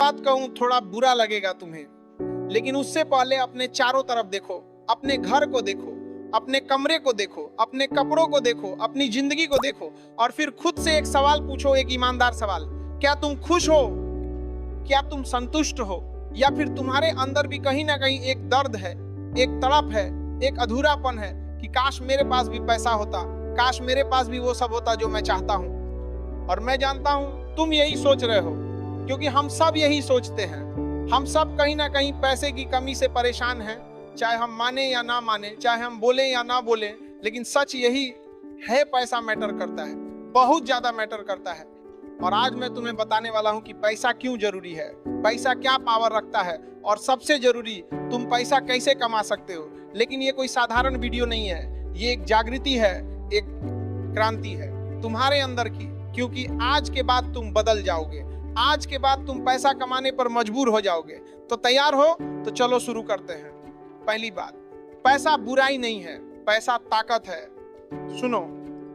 बात कहूं थोड़ा बुरा लगेगा तुम्हें, लेकिन उससे पहले अपने चारों तरफ देखो, अपने घर को देखो, अपने कमरे को देखो, अपने कपड़ों को देखो, अपनी जिंदगी को देखो और फिर खुद से एक सवाल पूछो, एक ईमानदार सवाल। क्या तुम खुश हो? क्या तुम संतुष्ट हो? या फिर तुम्हारे अंदर भी कहीं ना कहीं एक दर्द है, एक तड़प है, एक अधूरापन है कि काश मेरे पास भी पैसा होता, काश मेरे पास भी वो सब होता जो मैं चाहता हूं। और मैं जानता हूं तुम यही सोच रहे हो, क्योंकि हम सब यही सोचते हैं। हम सब कहीं ना कहीं पैसे की कमी से परेशान हैं, चाहे हम माने या ना माने, चाहे हम बोले या ना बोले, लेकिन सच यही है, पैसा मैटर करता है, बहुत ज्यादा मैटर करता है। और आज मैं तुम्हें बताने वाला हूं कि पैसा क्यों जरूरी है, पैसा क्या पावर रखता है, और सबसे जरूरी तुम पैसा कैसे कमा सकते हो। लेकिन ये कोई साधारण वीडियो नहीं है, ये एक जागृति है, एक क्रांति है तुम्हारे अंदर की, क्योंकि आज के बाद तुम बदल जाओगे, आज के बाद तुम पैसा कमाने पर मजबूर हो जाओगे। तो तैयार हो? तो चलो शुरू करते हैं। पहली बात, पैसा बुराई नहीं है, पैसा ताकत है। सुनो,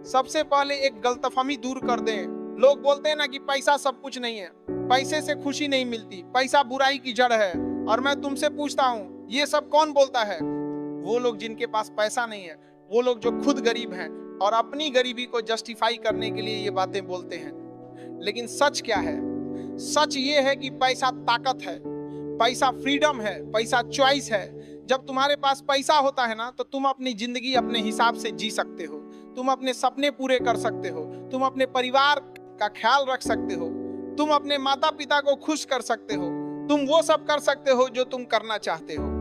सबसे पहले एक गलतफहमी दूर कर दें। लोग बोलते हैं ना कि पैसा सब कुछ नहीं है, पैसे से खुशी नहीं मिलती, पैसा बुराई की जड़ है। और मैं तुमसे पूछता हूँ, ये सब कौन बोलता है? वो लोग जिनके पास पैसा नहीं है, वो लोग जो खुद गरीब हैं और अपनी गरीबी को जस्टिफाई करने के लिए ये बातें बोलते हैं। लेकिन सच क्या है? सच ये है कि पैसा ताकत है, पैसा फ्रीडम है, पैसा चॉइस है। जब तुम्हारे पास पैसा होता है ना, तो तुम अपनी जिंदगी अपने हिसाब से जी सकते हो, तुम अपने सपने पूरे कर सकते हो, तुम अपने परिवार का ख्याल रख सकते हो, तुम अपने माता पिता को खुश कर सकते हो, तुम वो सब कर सकते हो जो तुम करना चाहते हो।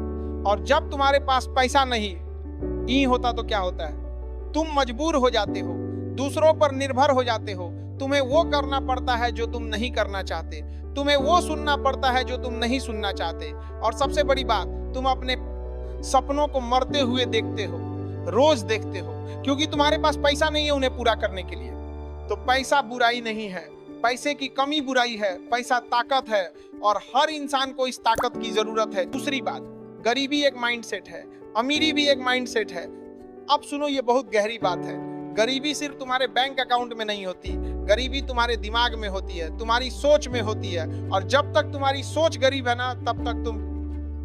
और जब तुम्हारे पास पैसा नहीं होता तो क्या होता है? तुम मजबूर हो जाते हो, दूसरों पर निर्भर हो जाते हो, तुम्हें वो करना पड़ता है जो तुम नहीं करना चाहते, तुम्हें वो सुनना पड़ता है जो तुम नहीं सुनना चाहते। और सबसे बड़ी बात, तुम अपने सपनों को मरते हुए देखते हो, रोज देखते हो, क्योंकि तुम्हारे पास पैसा नहीं है उन्हें पूरा करने के लिए। तो पैसा बुराई नहीं है, पैसे की कमी बुराई है, पैसा ताकत है और हर इंसान को इस ताकत की जरूरत है। दूसरी बात, गरीबी एक माइंडसेट है, अमीरी भी एक माइंडसेट है। अब सुनो, ये बहुत गहरी बात है। गरीबी सिर्फ तुम्हारे बैंक अकाउंट में नहीं होती, गरीबी तुम्हारे दिमाग में होती है, तुम्हारी सोच में होती है। और जब तक तुम्हारी सोच गरीब है ना, तब तक तुम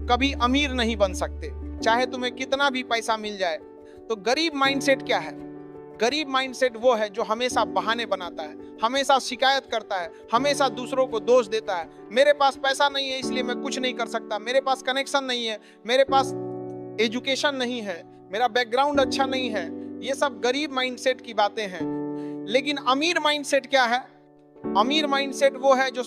कभी अमीर नहीं बन सकते, चाहे तुम्हें कितना भी पैसा मिल जाए। तो गरीब माइंडसेट क्या है? गरीब माइंडसेट वो है जो हमेशा बहाने बनाता है, हमेशा शिकायत करता है, हमेशा दूसरों को दोष देता है। मेरे पास पैसा नहीं है इसलिए मैं कुछ नहीं कर सकता, मेरे पास कनेक्शन नहीं है, मेरे पास एजुकेशन नहीं है, मेरा बैकग्राउंड अच्छा नहीं है। ये सब गरीब माइंडसेट की बातें हैं। लेकिन अमीर माइंडसेट क्या है? अमीर माइंडसेट वो है जो